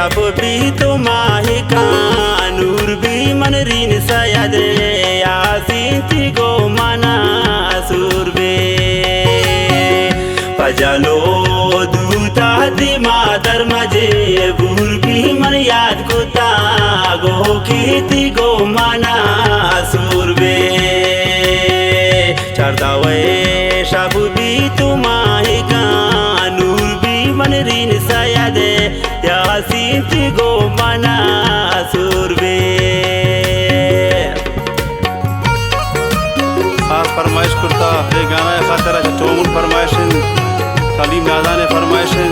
शब भी तो माहिका नूर भी मन रीन सयादे आसीती गो मना सुरबे पजालो दूता दिमा दर मजे बूर भी मन याद कुता गो कीती गो मना सुरबे चढ़दावे शब भी तो माहिका नूर भी मन रीन सयादे यासीती गो मना सुरबे। खास फरमाइश करता ये गाना खातर टोमुल फरमाइशन सलीम नादान फरमाइशन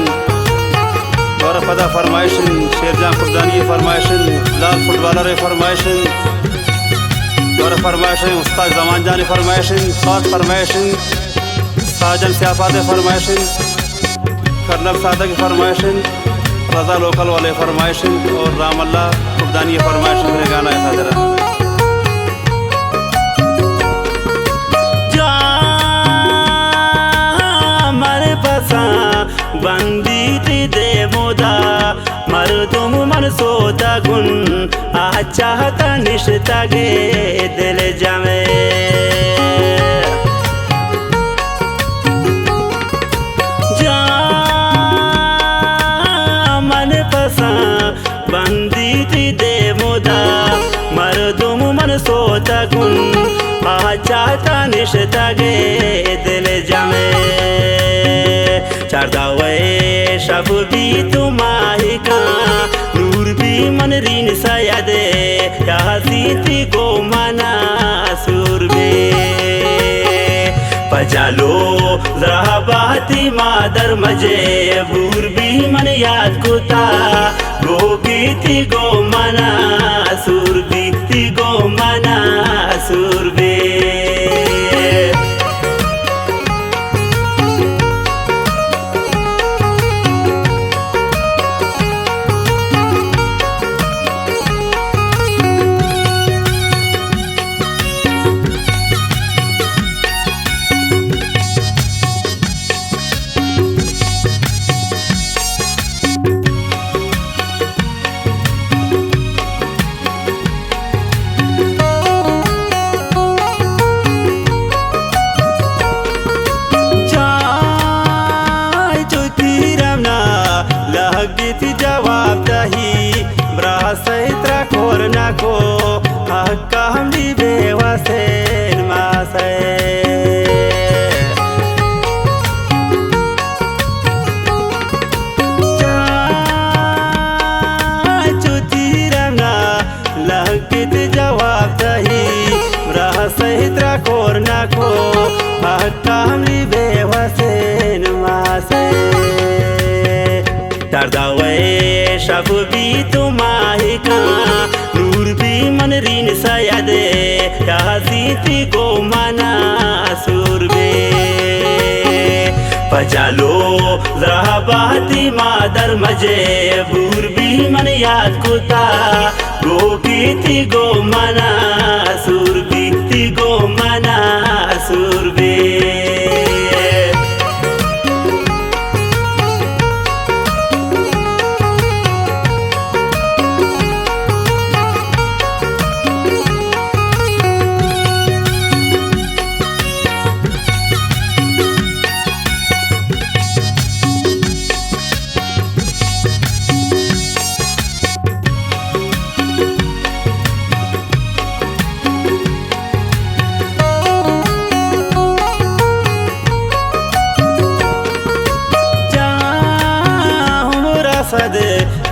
और फदा फरमाइशन शेरजान खुर्दानी फरमाइशन लाल फुटबॉलर फरमाइशन और फरमाइशन उस्ताद जमान जान फरमाइशन खास फरमाइशन साजन सियाफात फरमाइशन कर्नल सादा की फरमाइशन रजा लोकल वाले फरमाइशन और राम अल्लाह खुर्दानी फरमाइशन मेरे गाना खातर बंदी थी दे मोदा मर तुम मन सोता गुन चाहता निश्ता गे दिल जामे जा मन पसा बंदी थी दे मोदा मर तुम मन सोता गुन चाहता निश्ता गे दिल जामे चढ़दावे शब भी तो माहिका नूर भी मन रीन सयादे यासीती गो मना सुरबे पजालो जराबाती मादर मजे बूर भी मन याद कुता गो कीती गो मना सुरबी गो मना सुरबे। जवाब दही ब्रा सहित्रा खोर नाको हक्का हम भी बेवसे मासे चुती रमना लहकित जवाब दही ब्रा सहित्रा खोर नाको हक्का हम भी बेवसे मासे चढ़दावे शब भी तो माहिका नूर भी मन रीन सयादे यासीती गो मना सुरबे पजालो जराबाती मादर मजे बूर भी मन याद कुता गो कीती गो मना सुरबी गो मना सुरबे। सद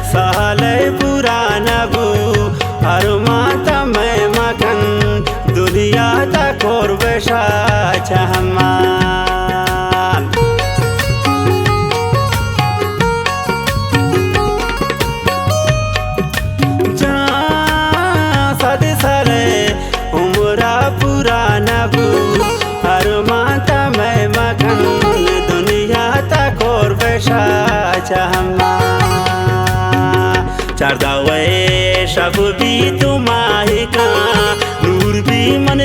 साले पुराना बू हर माता मैं मखन दुनिया तक और बेशा चहमा सद साले उमरा पुराना बू हर माता मैं मखन दुनिया तक और बेशा चहमा चढ़दावे शब भी तो माहिका नूर भी मन